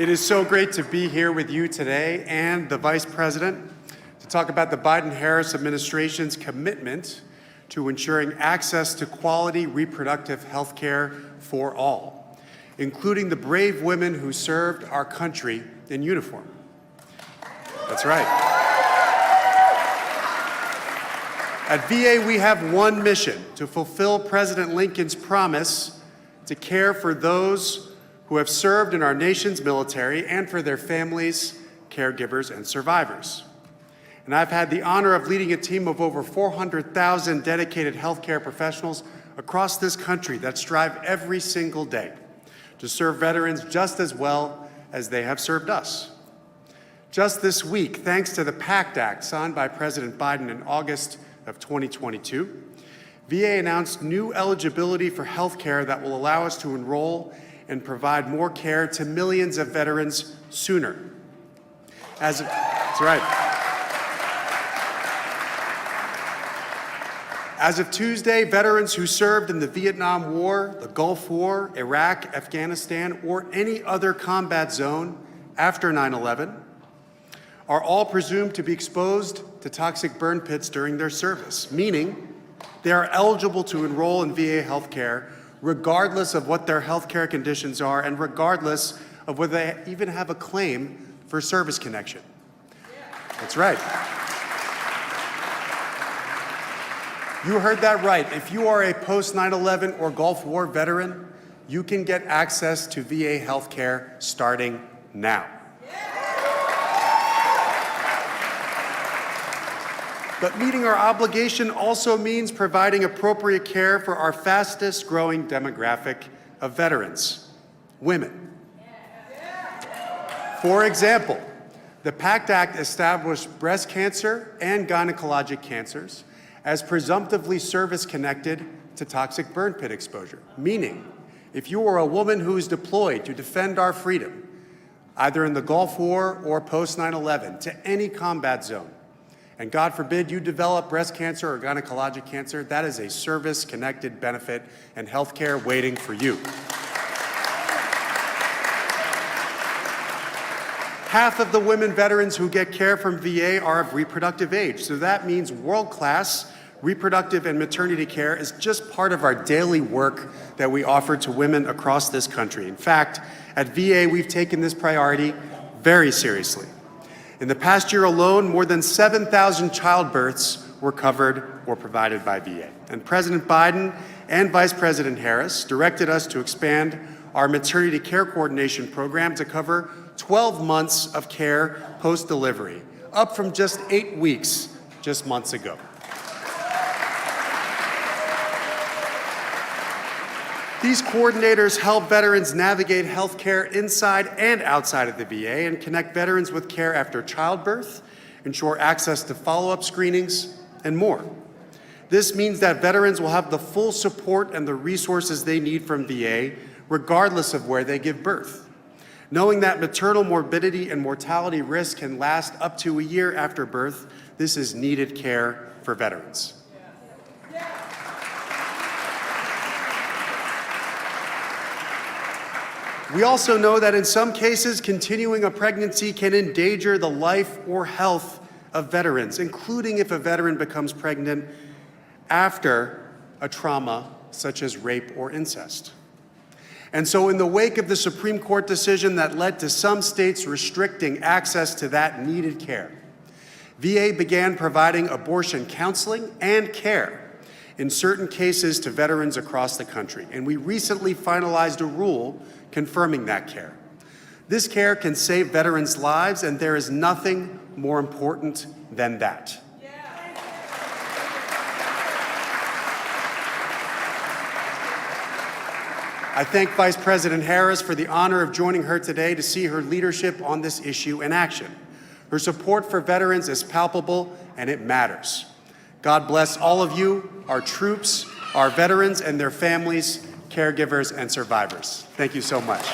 It is so great to be here with you today and the Vice President to talk about the Biden-Harris administration's commitment to ensuring access to quality reproductive health care for all, including the brave women who served our country in uniform. That's right. At VA, we have one mission: to fulfill President Lincoln's promise to care for those who have served in our nation's military and for their families, caregivers, and survivors. And I've had the honor of leading a team of over 400,000 dedicated healthcare professionals across this country that strive every single day to serve veterans just as well as they have served us. Just this week, thanks to the PACT Act signed by President Biden in August of 2022, VA announced new eligibility for health care that will allow us to enroll and provide more care to millions of veterans sooner. That's right. As of Tuesday, veterans who served in the Vietnam War, the Gulf War, Iraq, Afghanistan, or any other combat zone after 9/11 are all presumed to be exposed to toxic burn pits during their service, meaning they are eligible to enroll in VA health care regardless of what their health care conditions are and regardless of whether they even have a claim for service connection. That's right. You heard that right. If you are a post-9/11 or Gulf War veteran, you can get access to VA health care starting now. But meeting our obligation also means providing appropriate care for our fastest growing demographic of veterans, women. For example, the PACT Act established breast cancer and gynecologic cancers as presumptively service-connected to toxic burn pit exposure, meaning if you are a woman who is deployed to defend our freedom, either in the Gulf War or post-9/11, to any combat zone, and God forbid you develop breast cancer or gynecologic cancer, that is a service-connected benefit and health care waiting for you. Half of the women veterans who get care from VA are of reproductive age, so that means world-class reproductive and maternity care is just part of our daily work that we offer to women across this country. In fact, at VA, we've taken this priority very seriously. In the past year alone, more than 7,000 childbirths were covered or provided by VA. And President Biden and Vice President Harris directed us to expand our maternity care coordination program to cover 12 months of care post-delivery, up from just 8 weeks just months ago. These coordinators help veterans navigate health care inside and outside of the VA and connect veterans with care after childbirth, ensure access to follow-up screenings, and more. This means that veterans will have the full support and the resources they need from VA, regardless of where they give birth. Knowing that maternal morbidity and mortality risk can last up to a year after birth, this is needed care for veterans. We also know that in some cases, continuing a pregnancy can endanger the life or health of veterans, including if a veteran becomes pregnant after a trauma such as rape or incest. And so in the wake of the Supreme Court decision that led to some states restricting access to that needed care, VA began providing abortion counseling and care in certain cases to veterans across the country. And we recently finalized a rule confirming that care. This care can save veterans' lives, and there is nothing more important than that. I thank Vice President Harris for the honor of joining her today to see her leadership on this issue in action. Her support for veterans is palpable, and it matters. God bless all of you, our troops, our veterans, and their families, caregivers, and survivors. Thank you so much.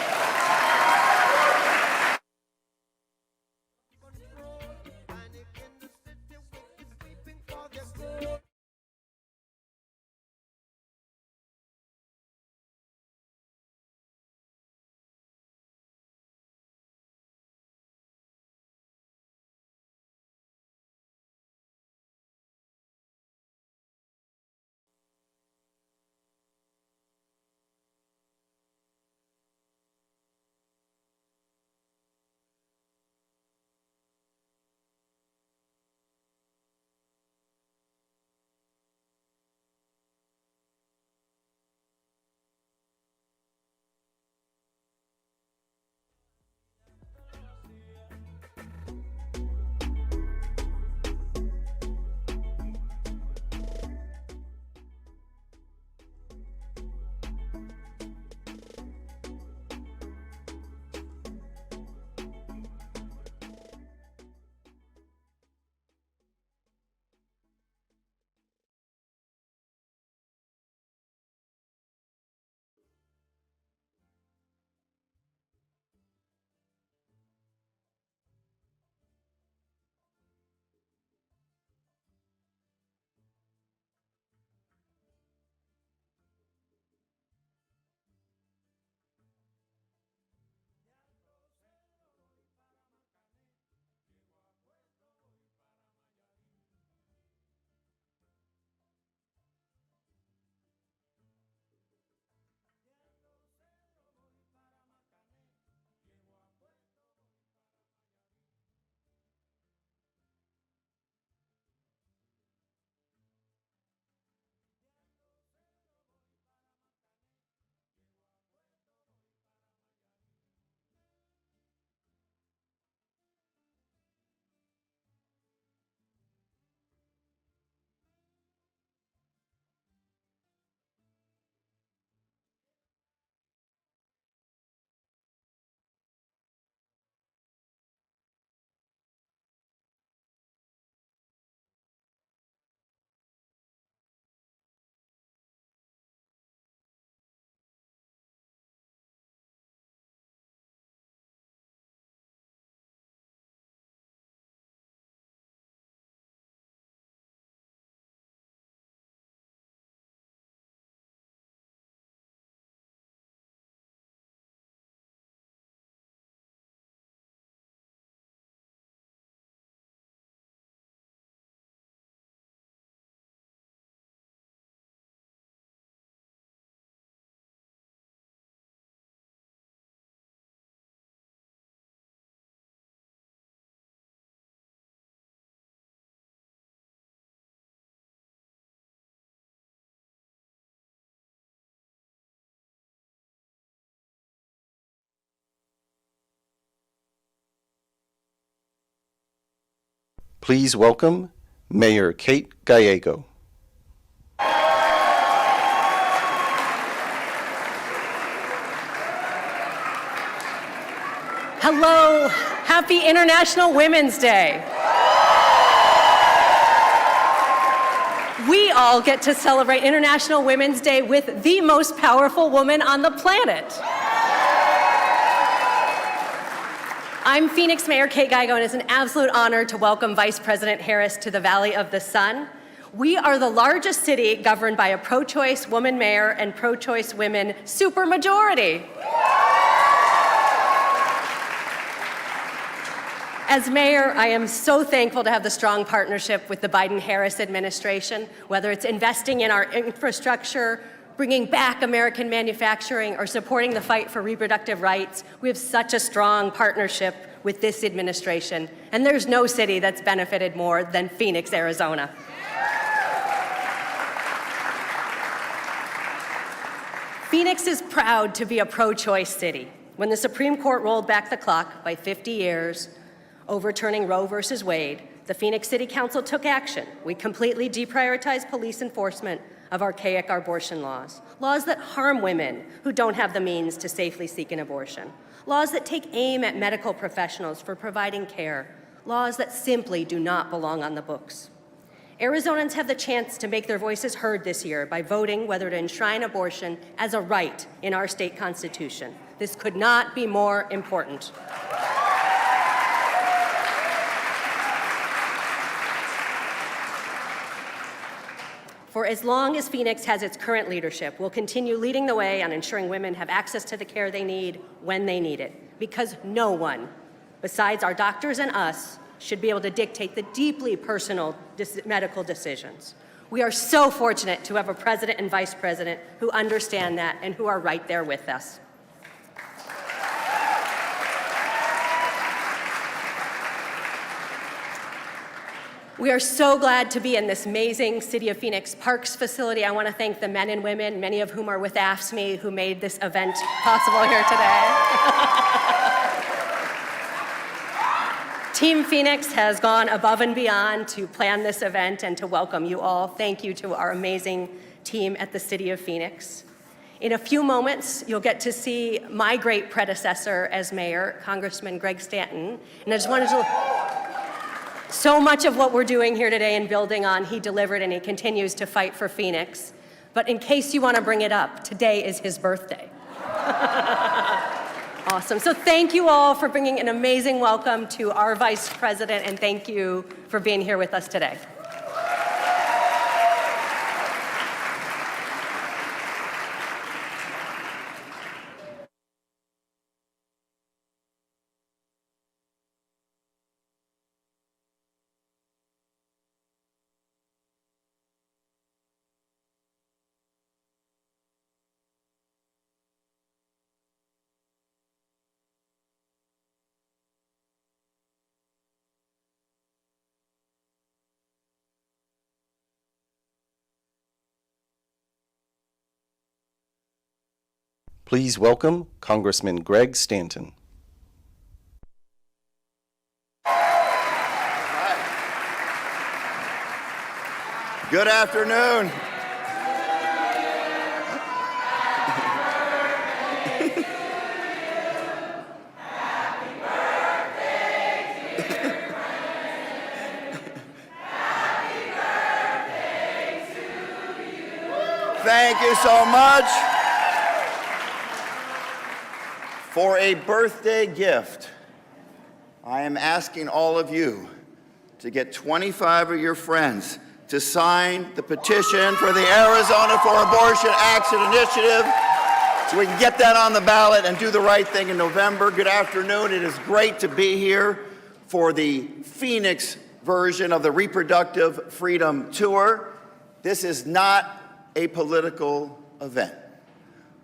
Please welcome Mayor Kate Gallego. Hello, happy International Women's Day. We all get to celebrate International Women's Day with the most powerful woman on the planet. I'm Phoenix Mayor Kate Gallego, and it's an absolute honor to welcome Vice President Harris to the Valley of the Sun. We are the largest city governed by a pro-choice woman mayor and pro-choice women supermajority. As mayor, I am so thankful to have the strong partnership with the Biden-Harris administration, whether it's investing in our infrastructure, bringing back American manufacturing, or supporting the fight for reproductive rights. We have such a strong partnership with this administration, and there's no city that's benefited more than Phoenix, Arizona. Phoenix is proud to be a pro-choice city. When the Supreme Court rolled back the clock by 50 years, overturning Roe versus Wade, the Phoenix City Council took action. We completely deprioritized police enforcement of archaic abortion laws, laws that harm women who don't have the means to safely seek an abortion, laws that take aim at medical professionals for providing care, laws that simply do not belong on the books. Arizonans have the chance to make their voices heard this year by voting whether to enshrine abortion as a right in our state constitution. This could not be more important. For as long as Phoenix has its current leadership, we'll continue leading the way on ensuring women have access to the care they need when they need it, because no one, besides our doctors and us, should be able to dictate the deeply personal medical decisions. We are so fortunate to have a president and vice president who understand that and who are right there with us. We are so glad to be in this amazing City of Phoenix Parks facility. I want to thank the men and women, many of whom are with AFSCME, who made this event possible here today. Team Phoenix has gone above and beyond to plan this event and to welcome you all. Thank you to our amazing team at the City of Phoenix. In a few moments, you'll get to see my great predecessor as mayor, Congressman Greg Stanton. And I just wanted to... So much of what we're doing here today and building on, he delivered, and he continues to fight for Phoenix. But in case you want to bring it up, today is his birthday. Awesome. So thank you all for bringing an amazing welcome to our Vice President, and thank you for being here with us today. Please welcome Congressman Greg Stanton. Good afternoon. Thank you so much. For a birthday gift, I am asking all of you to get 25 of your friends to sign the petition for the Arizona for Abortion Action Initiative so we can get that on the ballot and do the right thing in November. Good afternoon. It is great to be here for the Phoenix version of the Reproductive Freedom Tour. This is not a political event,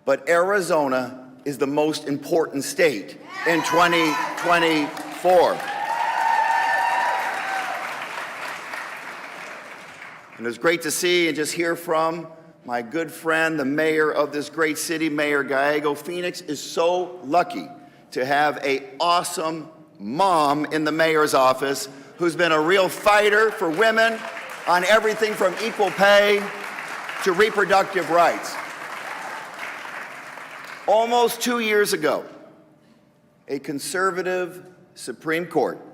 but Arizona is the most important state in 2024. And it's great to see and just hear from my good friend, the mayor of this great city, Mayor Gallego. Phoenix is so lucky to have an awesome mom in the mayor's office who's been a real fighter for women on everything from equal pay to reproductive rights. Almost 2 years ago, a conservative Supreme Court,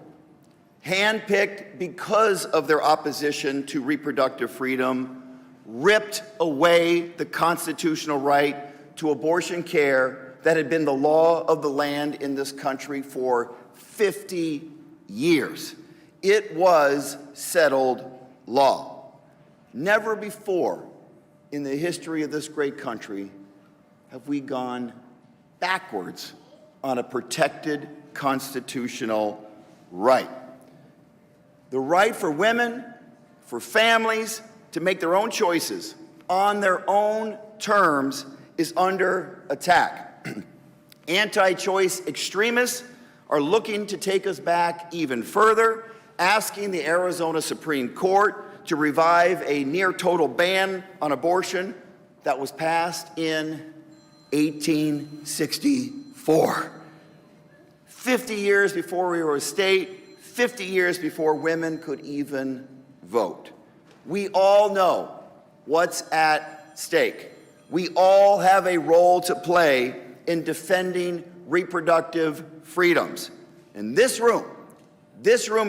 handpicked because of their opposition to reproductive freedom, ripped away the constitutional right to abortion care that had been the law of the land in this country for 50 years. It was settled law. Never before in the history of this great country have we gone backwards on a protected constitutional right. The right for women, for families to make their own choices on their own terms is under attack. Anti-choice extremists are looking to take us back even further, asking the Arizona Supreme Court to revive a near-total ban on abortion that was passed in 1864. 50 years before we were a state, 50 years before women could even vote. We all know what's at stake. We all have a role to play in defending reproductive freedoms. And this room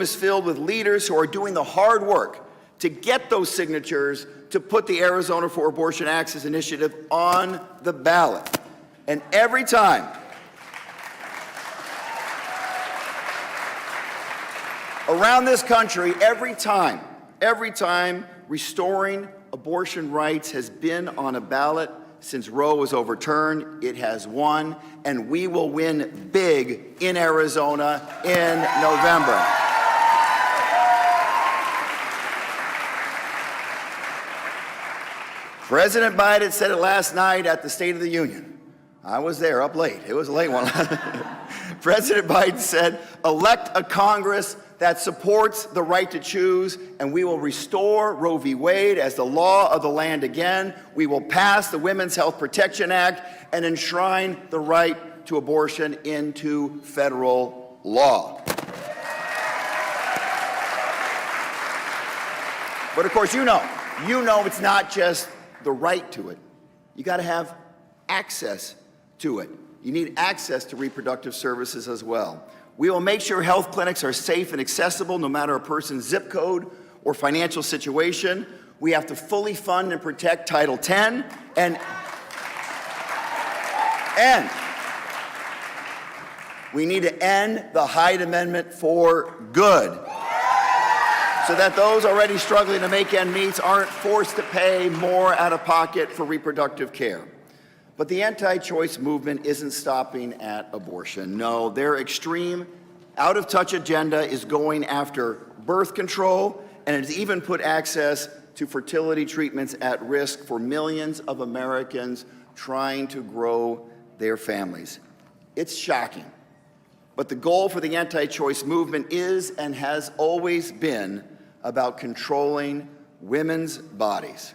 is filled with leaders who are doing the hard work to get those signatures to put the Arizona for Abortion Access Initiative on the ballot. And every time around this country, every time restoring abortion rights has been on a ballot since Roe was overturned, it has won, and we will win big in Arizona in November. President Biden said it last night at the State of the Union. I was there up late. It was a late one. President Biden said, elect a Congress that supports the right to choose, and we will restore Roe v. Wade as the law of the land again. We will pass the Women's Health Protection Act and enshrine the right to abortion into federal law. But of course, you know it's not just the right to it. You got to have access to it. You need access to reproductive services as well. We will make sure health clinics are safe and accessible no matter a person's zip code or financial situation. We have to fully fund and protect Title X and we need to end the Hyde Amendment for good so that those already struggling to make ends meet aren't forced to pay more out of pocket for reproductive care. But the anti-choice movement isn't stopping at abortion. No, their extreme, out-of-touch agenda is going after birth control, and it's even put access to fertility treatments at risk for millions of Americans trying to grow their families. It's shocking. But the goal for the anti-choice movement is and has always been about controlling women's bodies.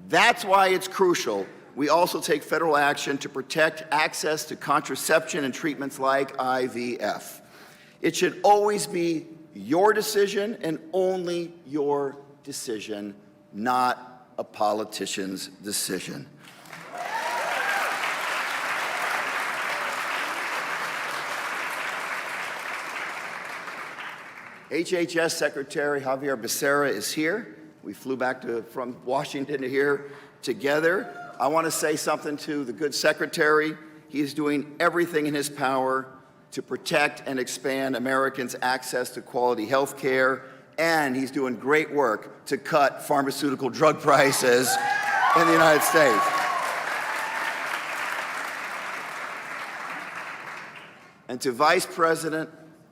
That's why it's crucial we also take federal action to protect access to contraception and treatments like IVF. It should always be your decision and only your decision, not a politician's decision. HHS Secretary Javier Becerra is here. We flew back from Washington to here together. I want to say something to the good secretary. He is doing everything in his power to protect and expand Americans' access to quality health care, and he's doing great work to cut pharmaceutical drug prices in the United States. And to Vice President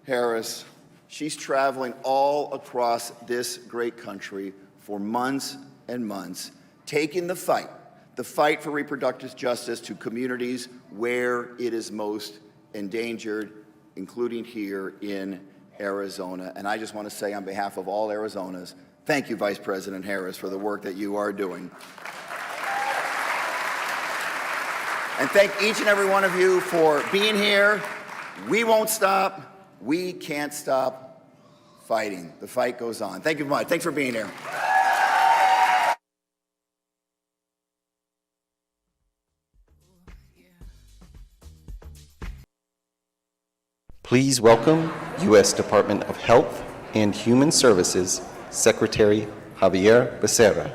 Harris, she's traveling all across this great country for months and months, taking the fight for reproductive justice to communities where it is most endangered, including here in Arizona. And I just want to say on behalf of all Arizonas, thank you, Vice President Harris, for the work that you are doing. And thank each and every one of you for being here. We won't stop. We can't stop fighting. The fight goes on. Thank you very much. Thanks for being here. Please welcome U.S. Department of Health and Human Services Secretary Javier Becerra.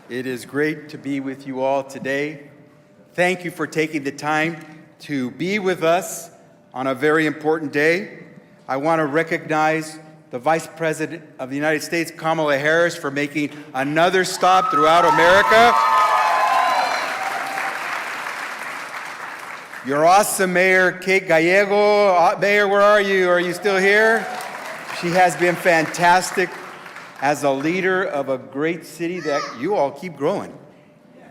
It is great to be with you all today. Thank you for taking the time to be with us on a very important day. I want to recognize the Vice President of the United States, Kamala Harris, for making another stop throughout America. Your awesome Mayor, Kate Gallego. Mayor, where are you? Are you still here? She has been fantastic as a leader of a great city that you all keep growing.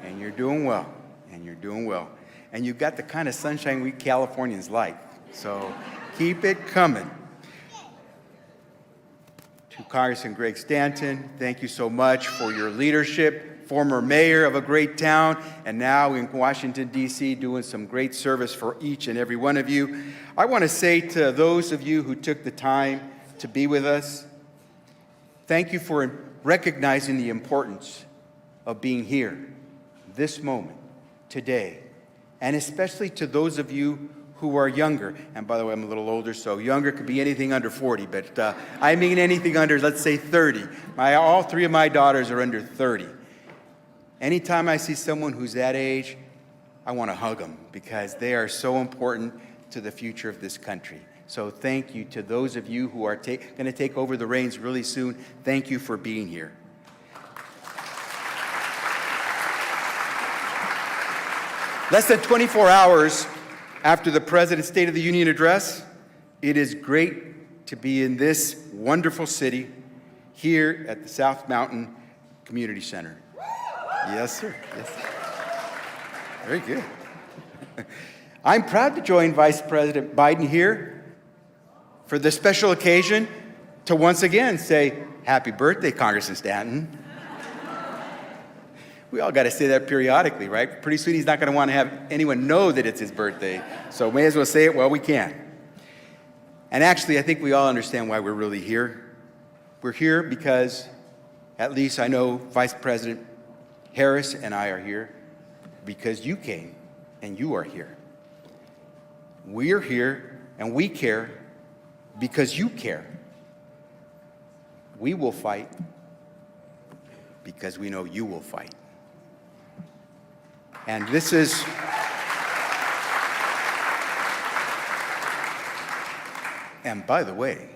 And you're doing well, and you're doing well. And you've got the kind of sunshine we Californians like. So keep it coming. To Congressman Greg Stanton, thank you so much for your leadership. Former mayor of a great town, and now in Washington, D.C., doing some great service for each and every one of you. I want to say to those of you who took the time to be with us, thank you for recognizing the importance of being here, this moment, today, and especially to those of you who are younger. And by the way, I'm a little older, so younger could be anything under 40, but I mean anything under, let's say, 30. All three of my daughters are under 30. Anytime I see someone who's that age, I want to hug them because they are so important to the future of this country. So thank you to those of you who are going to take over the reins really soon. Thank you for being here. Less than 24 hours after the President's State of the Union address, it is great to be in this wonderful city here at the South Mountain Community Center. Yes, sir. Yes, sir. Very good. I'm proud to join Vice President Biden here for this special occasion to once again say, happy birthday, Congressman Stanton. We all got to say that periodically, right? Pretty soon he's not going to want to have anyone know that it's his birthday, so may as well say it while we can. And actually, I think we all understand why we're really here. We're here because, at least I know Vice President Harris and I are here because you came and you are here. We're here and we care because you care. We will fight because we know you will fight. And this is and by the way,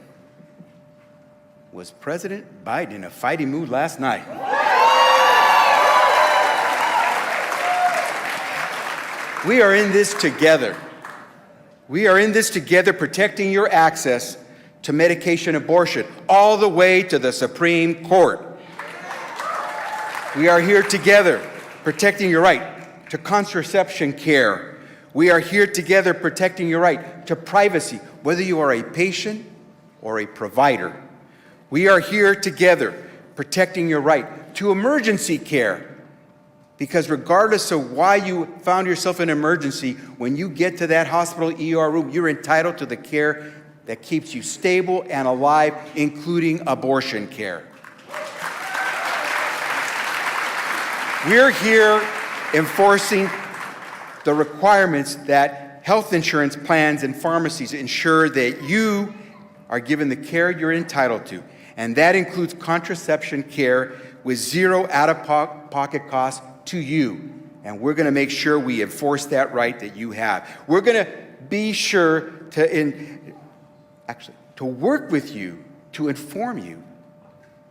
was President Biden in a fighting mood last night? We are in this together. We are in this together, protecting your access to medication abortion, all the way to the Supreme Court. We are here together, protecting your right to contraception care. We are here together, protecting your right to privacy, whether you are a patient or a provider. We are here together, protecting your right to emergency care. Because regardless of why you found yourself in emergency, when you get to that hospital ER room, you're entitled to the care that keeps you stable and alive, including abortion care. We're here enforcing the requirements that health insurance plans and pharmacies ensure that you are given the care you're entitled to. And that includes contraception care with zero out-of-pocket costs to you, and we're going to make sure we enforce that right that you have. We're going to be sure to work with you, to inform you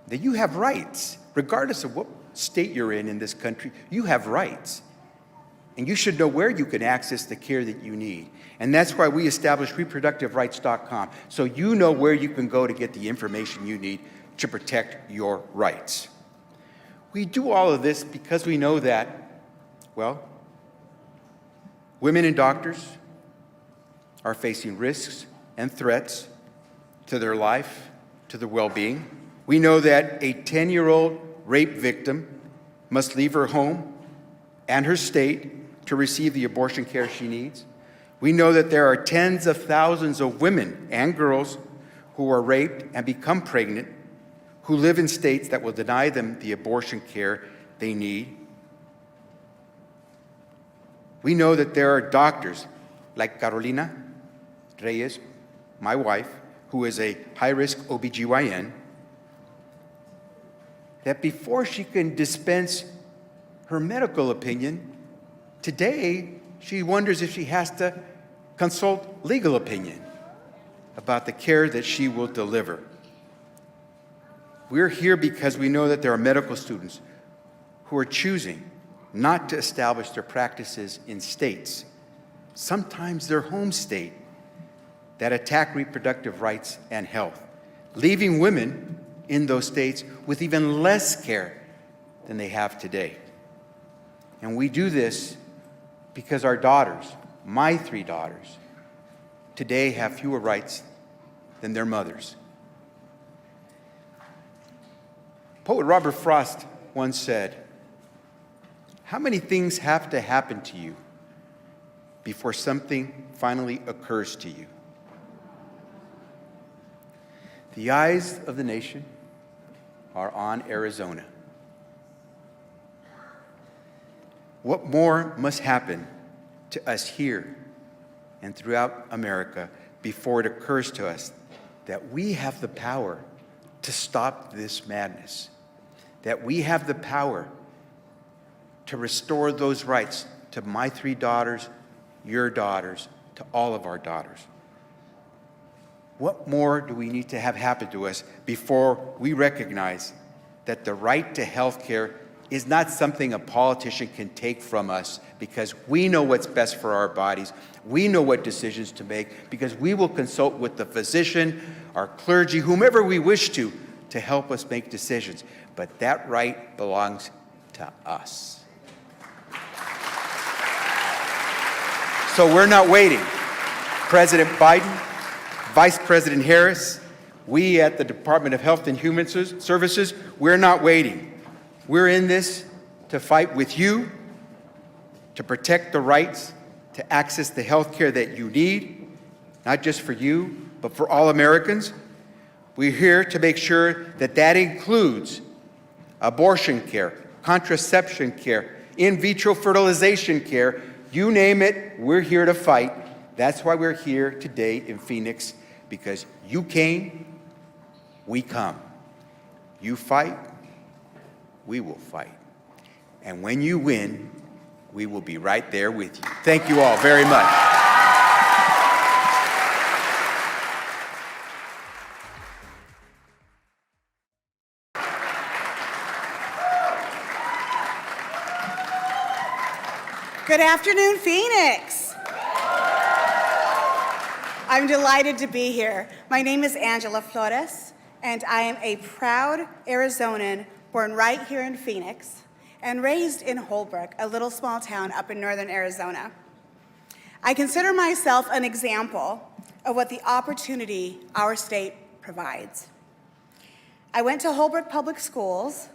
that you have rights. Regardless of what state you're in this country, you have rights. And you should know where you can access the care that you need. And that's why we established reproductiverights.com, so you know where you can go to get the information you need to protect your rights. We do all of this because we know that, well, women and doctors are facing risks and threats to their life, to their well-being. We know that a 10-year-old rape victim must leave her home and her state to receive the abortion care she needs. We know that there are tens of thousands of women and girls who are raped and become pregnant, who live in states that will deny them the abortion care they need. We know that there are doctors like Carolina Reyes, my wife, who is a high-risk OBGYN, that before she can dispense her medical opinion, today she wonders if she has to consult legal opinion about the care that she will deliver. We're here because we know that there are medical students who are choosing not to establish their practices in states, sometimes their home state, that attack reproductive rights and health, leaving women in those states with even less care than they have today. And we do this because our daughters, my 3 daughters, today have fewer rights than their mothers. Poet Robert Frost once said, "How many things have to happen to you before something finally occurs to you?" The eyes of the nation are on Arizona. What more must happen to us here and throughout America before it occurs to us that we have the power to stop this madness, that we have the power to restore those rights to my 3 daughters, your daughters, to all of our daughters? What more do we need to have happen to us before we recognize that the right to health care is not something a politician can take from us, because we know what's best for our bodies, we know what decisions to make, because we will consult with the physician, our clergy, whomever we wish to help us make decisions. But that right belongs to us. So we're not waiting. President Biden, Vice President Harris, we at the Department of Health and Human Services, we're not waiting. We're in this to fight with you, to protect the rights to access the health care that you need, not just for you, but for all Americans. We're here to make sure that that includes abortion care, contraception care, in vitro fertilization care, you name it, we're here to fight. That's why we're here today in Phoenix, because you came, we come. You fight, we will fight. And when you win, we will be right there with you. Thank you all very much. Good afternoon, Phoenix. I'm delighted to be here. My name is Angela Flores, and I am a proud Arizonan born right here in Phoenix and raised in Holbrook, a little small town up in northern Arizona. I consider myself an example of what the opportunity our state provides. I went to Holbrook Public Schools,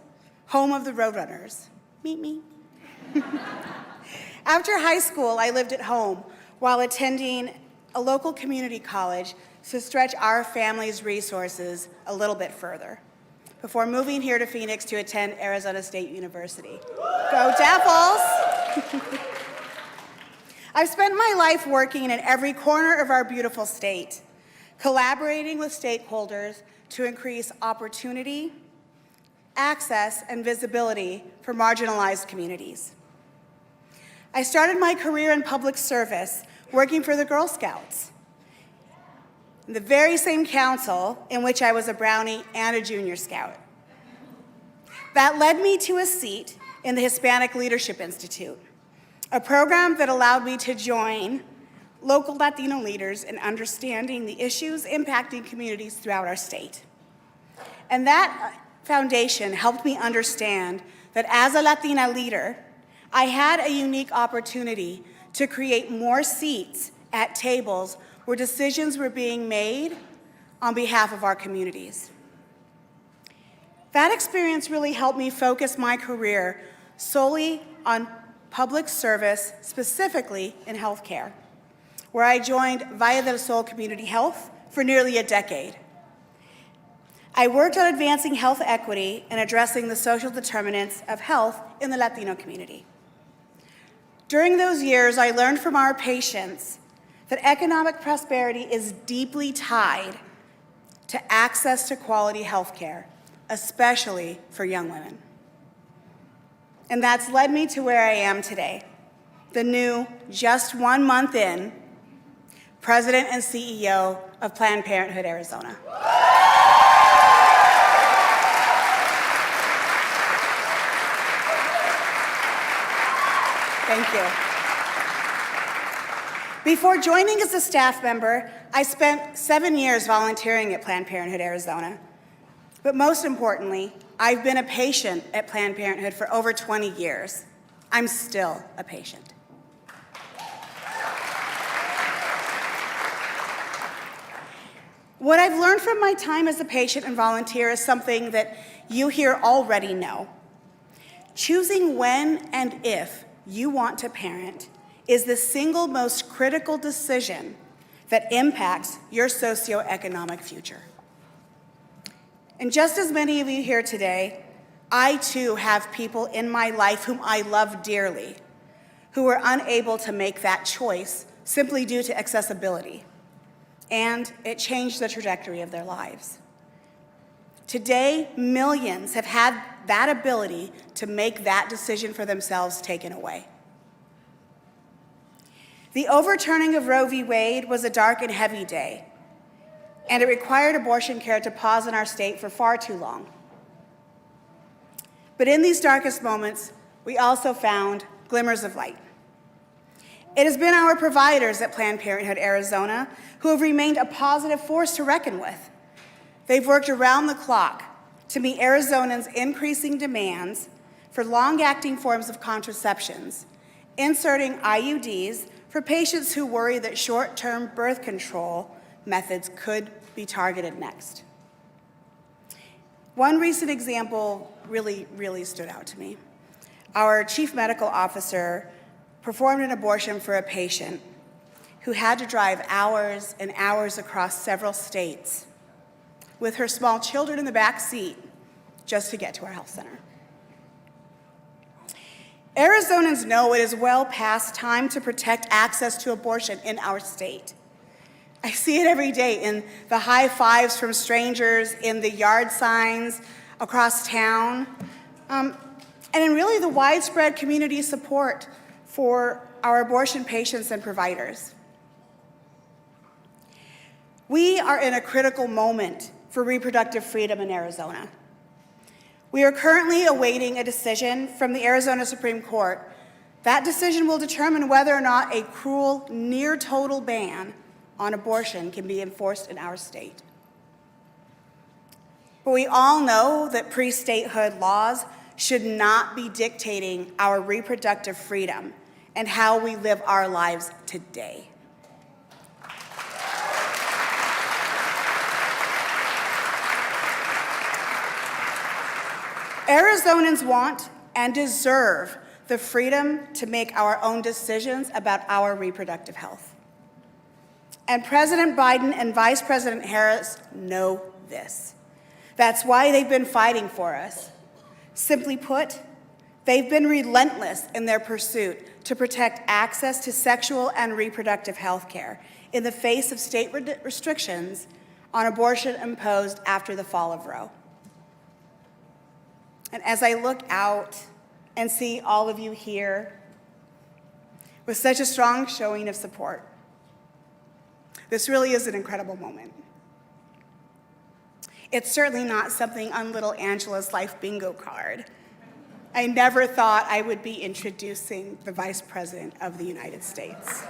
home of the Roadrunners. Meet me. After high school, I lived at home while attending a local community college to stretch our family's resources a little bit further, before moving here to Phoenix to attend Arizona State University. Go Devils! I've spent my life working in every corner of our beautiful state, collaborating with stakeholders to increase opportunity, access, and visibility for marginalized communities. I started my career in public service working for the Girl Scouts, the very same council in which I was a Brownie and a Junior Scout. That led me to a seat in the Hispanic Leadership Institute, a program that allowed me to join local Latino leaders in understanding the issues impacting communities throughout our state. And that foundation helped me understand that as a Latina leader, I had a unique opportunity to create more seats at tables where decisions were being made on behalf of our communities. That experience really helped me focus my career solely on public service, specifically in healthcare, where I joined Valle del Sol Community Health for nearly a decade. I worked on advancing health equity and addressing the social determinants of health in the Latino community. During those years, I learned from our patients that economic prosperity is deeply tied to access to quality health care, especially for young women. And that's led me to where I am today, the new, just 1 month in, President and CEO of Planned Parenthood Arizona. Thank you. Before joining as a staff member, I spent 7 years volunteering at Planned Parenthood Arizona. But most importantly, I've been a patient at Planned Parenthood for over 20 years. I'm still a patient. What I've learned from my time as a patient and volunteer is something that you here already know. Choosing when and if you want to parent is the single most critical decision that impacts your socioeconomic future. And just as many of you here today, I too have people in my life whom I love dearly who were unable to make that choice simply due to accessibility. And it changed the trajectory of their lives. Today, millions have had that ability to make that decision for themselves taken away. The overturning of Roe v. Wade was a dark and heavy day, and it required abortion care to pause in our state for far too long. But in these darkest moments, we also found glimmers of light. It has been our providers at Planned Parenthood Arizona who have remained a positive force to reckon with. They've worked around the clock to meet Arizonans' increasing demands for long-acting forms of contraceptions, inserting IUDs for patients who worry that short-term birth control methods could be targeted next. One recent example really stood out to me. Our chief medical officer performed an abortion for a patient who had to drive hours and hours across several states with her small children in the back seat just to get to our health center. Arizonans know it is well past time to protect access to abortion in our state. I see it every day in the high fives from strangers, in the yard signs across town, and in really the widespread community support for our abortion patients and providers. We are in a critical moment for reproductive freedom in Arizona. We are currently awaiting a decision from the Arizona Supreme Court. That decision will determine whether or not a cruel, near-total ban on abortion can be enforced in our state. But we all know that pre-statehood laws should not be dictating our reproductive freedom and how we live our lives today. Arizonans want and deserve the freedom to make our own decisions about our reproductive health. And President Biden and Vice President Harris know this. That's why they've been fighting for us. Simply put, they've been relentless in their pursuit to protect access to sexual and reproductive health care in the face of state restrictions on abortion imposed after the fall of Roe. And as I look out and see all of you here with such a strong showing of support, this really is an incredible moment. It's certainly not something on little Angela's life bingo card. I never thought I would be introducing the Vice President of the United States.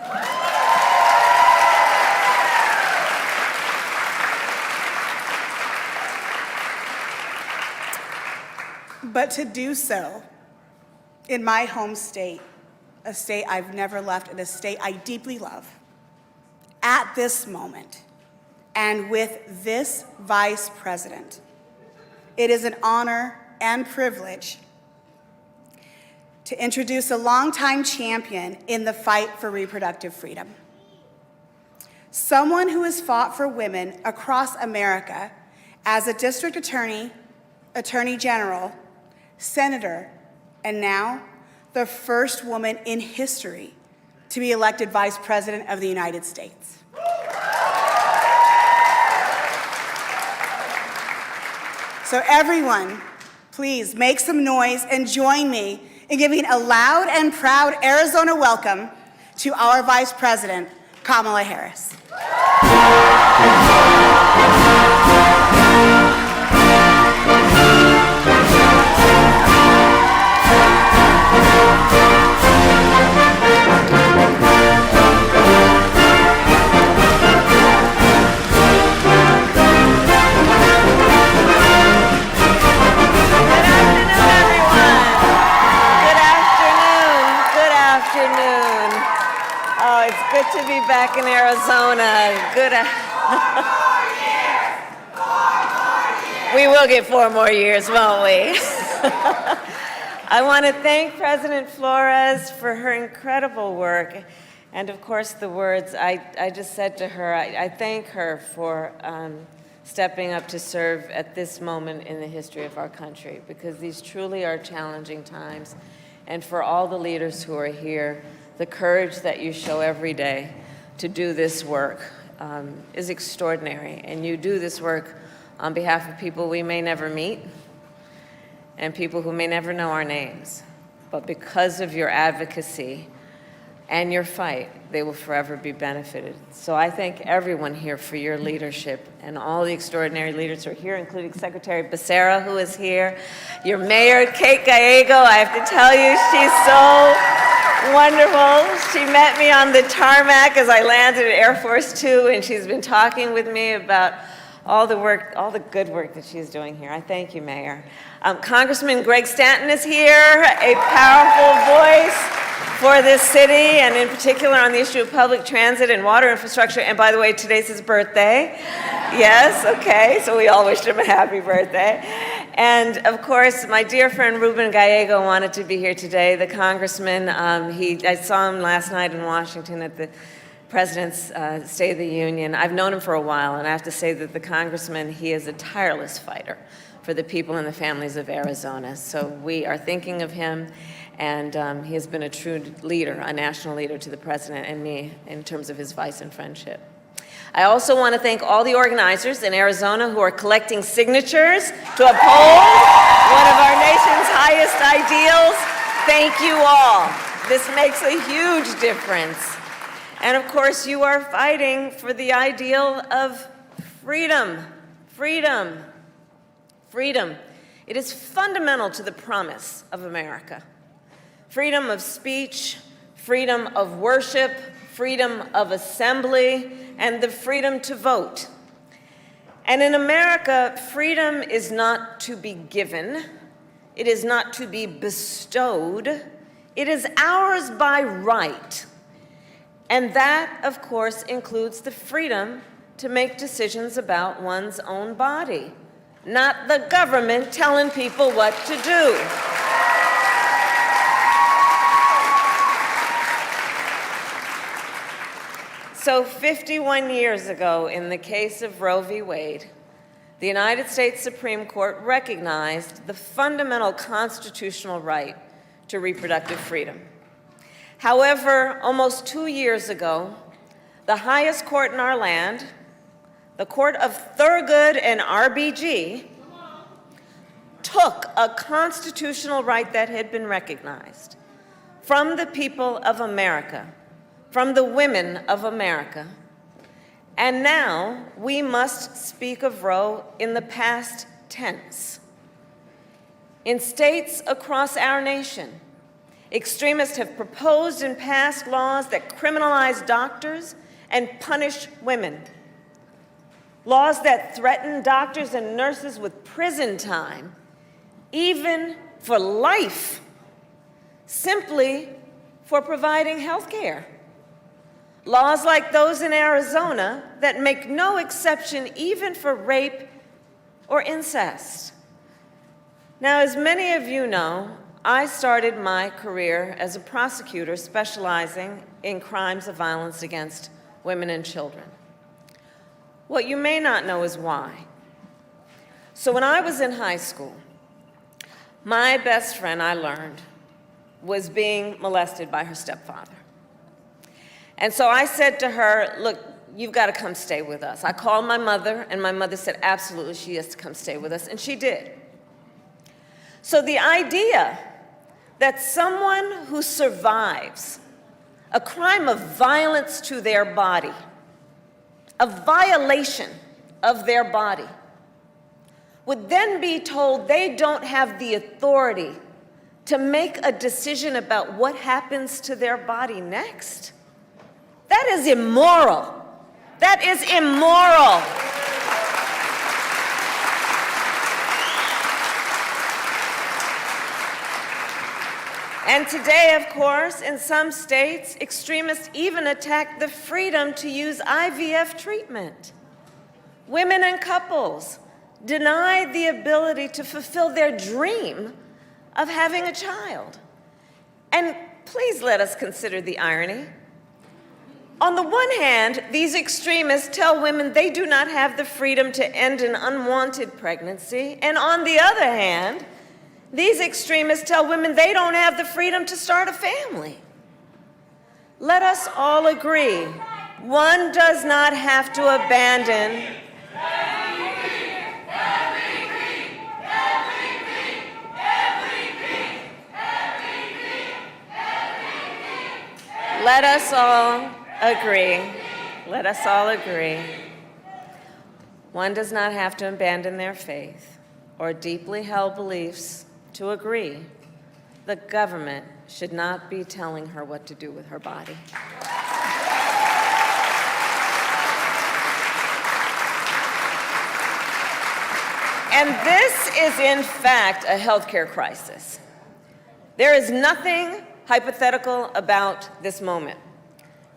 But to do so in my home state, a state I've never left, and a state I deeply love, at this moment, and with this Vice President, it is an honor and privilege to introduce a longtime champion in the fight for reproductive freedom. Someone who has fought for women across America as a district attorney, attorney general, senator, and now the first woman in history to be elected Vice President of the United States. So everyone, please make some noise and join me in giving a loud and proud Arizona welcome to our Vice President, Kamala Harris. Good to be back in Arizona. We will get 4 more years, won't we? I want to thank President Flores for her incredible work. And of course, the words I just said to her, I thank her for stepping up to serve at this moment in the history of our country, because these truly are challenging times. And for all the leaders who are here, the courage that you show every day to do this work is extraordinary. And you do this work on behalf of people we may never meet and people who may never know our names. But because of your advocacy and your fight, they will forever be benefited. So I thank everyone here for your leadership and all the extraordinary leaders who are here, including Secretary Becerra, who is here, your mayor, Kate Gallego. I have to tell you, she's so wonderful. She met me on the tarmac as I landed at Air Force 2, and she's been talking with me about all the work, all the good work that she's doing here. I thank you, Mayor. Congressman Greg Stanton is here, a powerful voice for this city, and in particular on the issue of public transit and water infrastructure. And by the way, today's his birthday. Yes, okay, so we all wished him a happy birthday. And of course, my dear friend Ruben Gallego wanted to be here today, the congressman. I saw him last night in Washington at the President's State of the Union. I've known him for a while, and I have to say that the congressman, he is a tireless fighter for the people and the families of Arizona. So we are thinking of him, and he has been a true leader, a national leader to the President and me in terms of his advice and friendship. I also want to thank all the organizers in Arizona who are collecting signatures to uphold one of our nation's highest ideals. Thank you all. This makes a huge difference. And of course, you are fighting for the ideal of freedom. Freedom. Freedom. It is fundamental to the promise of America. Freedom of speech, freedom of worship, freedom of assembly, and the freedom to vote. And in America, freedom is not to be given. It is not to be bestowed. It is ours by right. And that, of course, includes the freedom to make decisions about one's own body, not the government telling people what to do. So 51 years ago, in the case of Roe v. Wade, the United States Supreme Court recognized the fundamental constitutional right to reproductive freedom. However, almost 2 years ago, the highest court in our land, the Court of Thurgood and RBG, took a constitutional right that had been recognized from the people of America, from the women of America. And now we must speak of Roe in the past tense. In states across our nation, extremists have proposed and passed laws that criminalize doctors and punish women. Laws that threaten doctors and nurses with prison time, even for life, simply for providing health care. Laws like those in Arizona that make no exception even for rape or incest. Now, as many of you know, I started my career as a prosecutor specializing in crimes of violence against women and children. What you may not know is why. So when I was in high school, my best friend, I learned, was being molested by her stepfather. And so I said to her, look, you've got to come stay with us. I called my mother, and my mother said, absolutely, she has to come stay with us, and she did. So the idea that someone who survives a crime of violence to their body, a violation of their body, would then be told they don't have the authority to make a decision about what happens to their body next? That is immoral. That is immoral. And today, of course, in some states, extremists even attack the freedom to use IVF treatment. Women and couples denied the ability to fulfill their dream of having a child. And please let us consider the irony. On the one hand, these extremists tell women they do not have the freedom to end an unwanted pregnancy, and on the other hand, these extremists tell women they don't have the freedom to start a family. Let us all agree, one does not have to abandon Let us all agree, one does not have to abandon their faith or deeply held beliefs to agree the government should not be telling her what to do with her body. And this is, in fact, a healthcare crisis. There is nothing hypothetical about this moment.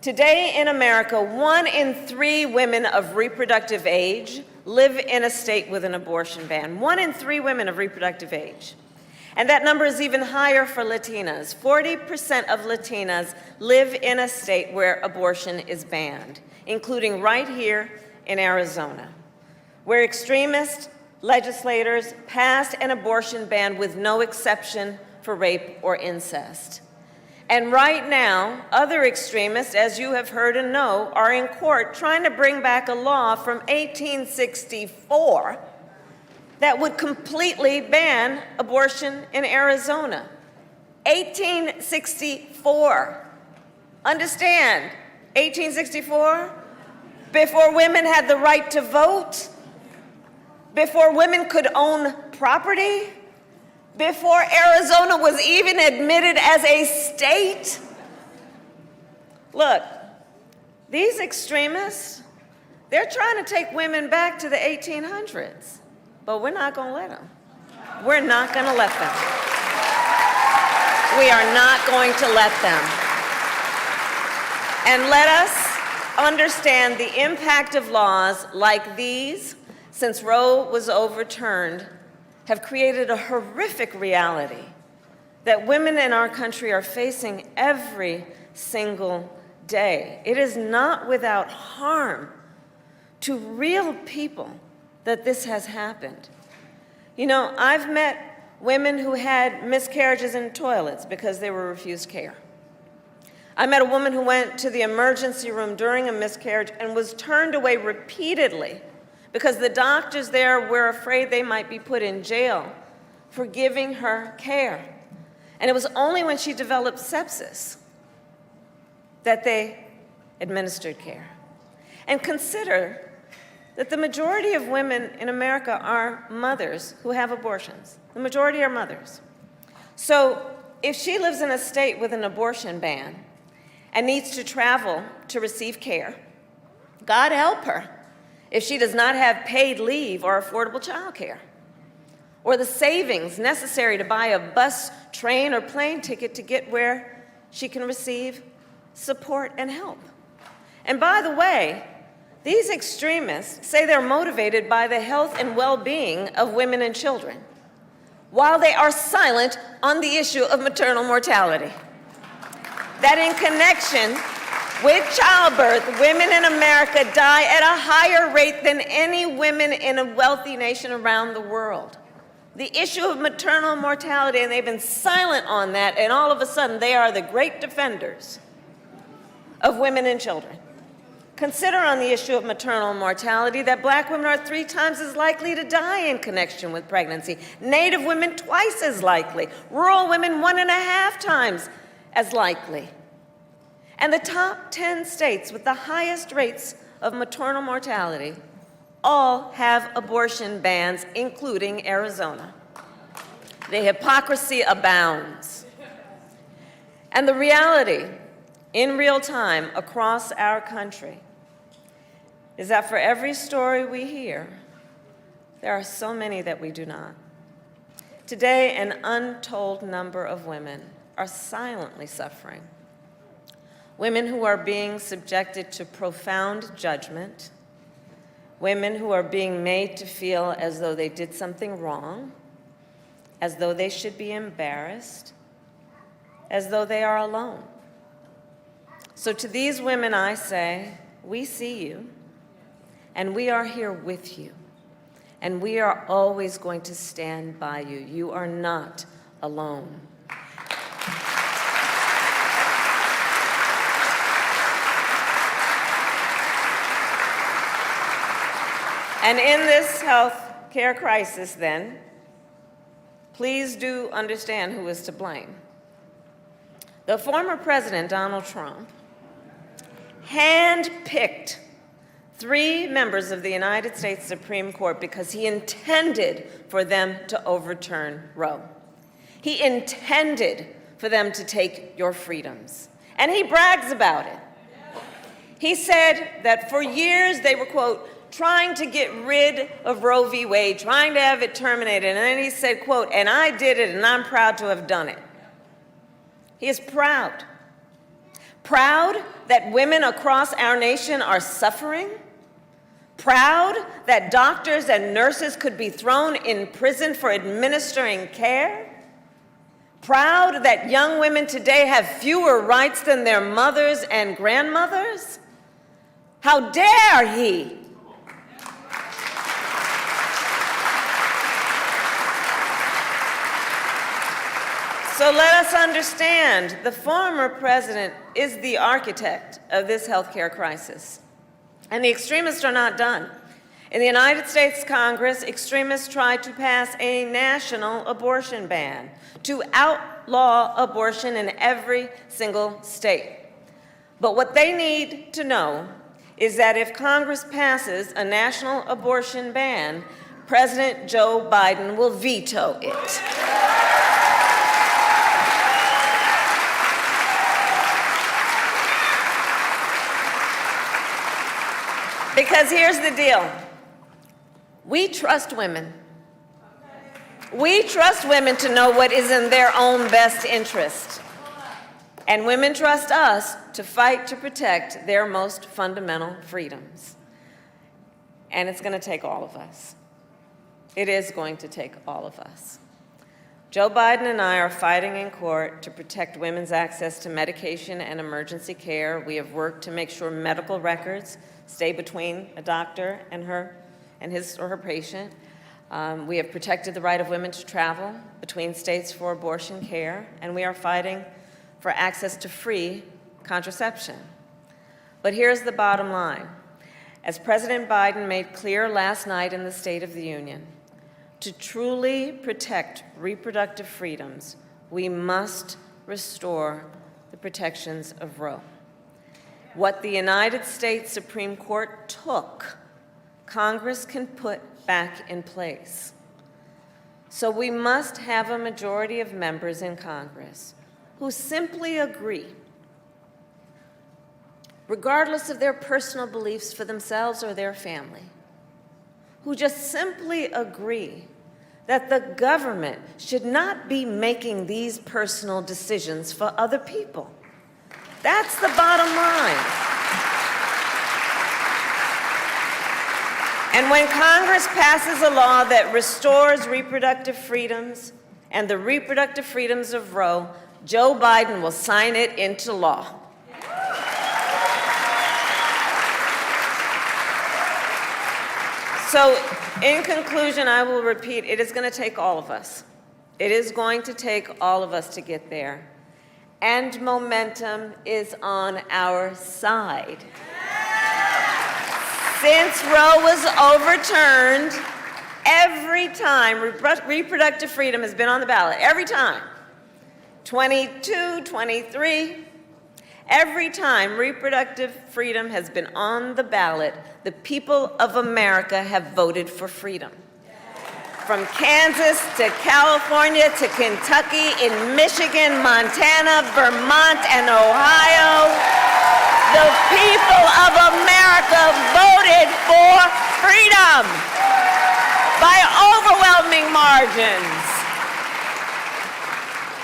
Today in America, 1 in 3 women of reproductive age live in a state with an abortion ban. 1 in 3 women of reproductive age. And that number is even higher for Latinas. 40% of Latinas live in a state where abortion is banned, including right here in Arizona, where extremist legislators passed an abortion ban with no exception for rape or incest. And right now, other extremists, as you have heard and know, are in court trying to bring back a law from 1864 that would completely ban abortion in Arizona. 1864. Understand, 1864, before women had the right to vote, before women could own property, before Arizona was even admitted as a state. Look, these extremists, they're trying to take women back to the 1800s, but we're not going to let them. We're not going to let them. We are not going to let them. And let us understand the impact of laws like these, since Roe was overturned, have created a horrific reality that women in our country are facing every single day. It is not without harm to real people that this has happened. You know, I've met women who had miscarriages in toilets because they were refused care. I met a woman who went to the emergency room during a miscarriage and was turned away repeatedly because the doctors there were afraid they might be put in jail for giving her care. And it was only when she developed sepsis that they administered care. And consider that the majority of women in America are mothers who have abortions. The majority are mothers. So if she lives in a state with an abortion ban and needs to travel to receive care, God help her if she does not have paid leave or affordable child care, or the savings necessary to buy a bus, train, or plane ticket to get where she can receive support and help. And by the way, these extremists say they're motivated by the health and well-being of women and children. while they are silent on the issue of maternal mortality. That in connection with childbirth, women in America die at a higher rate than any women in a wealthy nation around the world. The issue of maternal mortality, and they've been silent on that, and all of a sudden they are the great defenders of women and children. Consider on the issue of maternal mortality that black women are 3 times as likely to die in connection with pregnancy, Native women twice as likely, rural women 1.5 times as likely. And the top 10 states with the highest rates of maternal mortality all have abortion bans, including Arizona. The hypocrisy abounds. And the reality, in real time across our country, is that for every story we hear, there are so many that we do not. Today, an untold number of women are silently suffering. Women who are being subjected to profound judgment, women who are being made to feel as though they did something wrong, as though they should be embarrassed, as though they are alone. So to these women I say, we see you, and we are here with you, and we are always going to stand by you. You are not alone. And in this health care crisis, then, please do understand who is to blame. The former president, Donald Trump, handpicked 3 members of the United States Supreme Court because he intended for them to overturn Roe. He intended for them to take your freedoms. And he brags about it. He said that for years they were, quote, trying to get rid of Roe v. Wade, trying to have it terminated. And then he said, quote, and I did it and I'm proud to have done it. He is proud. Proud that women across our nation are suffering. Proud that doctors and nurses could be thrown in prison for administering care. Proud that young women today have fewer rights than their mothers and grandmothers. How dare he? So let us understand, the former president is the architect of this healthcare crisis. And the extremists are not done. In the United States Congress, extremists tried to pass a national abortion ban to outlaw abortion in every single state. But what they need to know is that if Congress passes a national abortion ban, President Joe Biden will veto it. Because here's the deal. We trust women. We trust women to know what is in their own best interest. And women trust us to fight to protect their most fundamental freedoms. And it's going to take all of us. It is going to take all of us. Joe Biden and I are fighting in court to protect women's access to medication and emergency care. We have worked to make sure medical records stay between a doctor and his or her patient. We have protected the right of women to travel between states for abortion care, and we are fighting for access to free contraception. But here's the bottom line. As President Biden made clear last night in the State of the Union, to truly protect reproductive freedoms, we must restore the protections of Roe. What the United States Supreme Court took, Congress can put back in place. So we must have a majority of members in Congress who simply agree, regardless of their personal beliefs for themselves or their family, who just simply agree that the government should not be making these personal decisions for other people. That's the bottom line. And when Congress passes a law that restores reproductive freedoms, and the reproductive freedoms of Roe, Joe Biden will sign it into law. So, in conclusion, I will repeat, it is going to take all of us. It is going to take all of us to get there. And momentum is on our side. Since Roe was overturned, every time reproductive freedom has been on the ballot, every time, 22, 23, every time reproductive freedom has been on the ballot, the people of America have voted for freedom. From Kansas to California to Kentucky, in Michigan, Montana, Vermont, and Ohio, the people of America voted for freedom by overwhelming margins.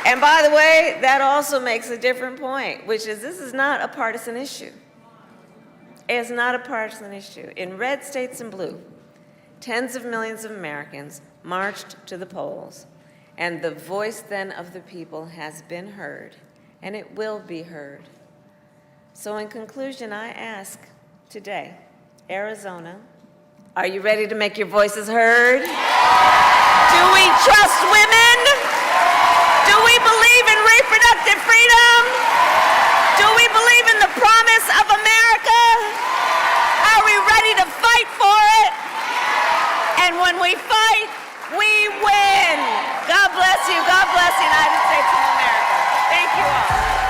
And by the way, that also makes a different point, which is this is not a partisan issue. It's not a partisan issue. In red states and blue, tens of millions of Americans marched to the polls, and the voice then of the people has been heard, and it will be heard. So in conclusion, I ask today, Arizona, are you ready to make your voices heard? Do we trust women? Do we believe in reproductive freedom? Do we believe in the promise of America? Are we ready to fight for it? And when we fight, we win. God bless you. God bless the United States of America. Thank you all.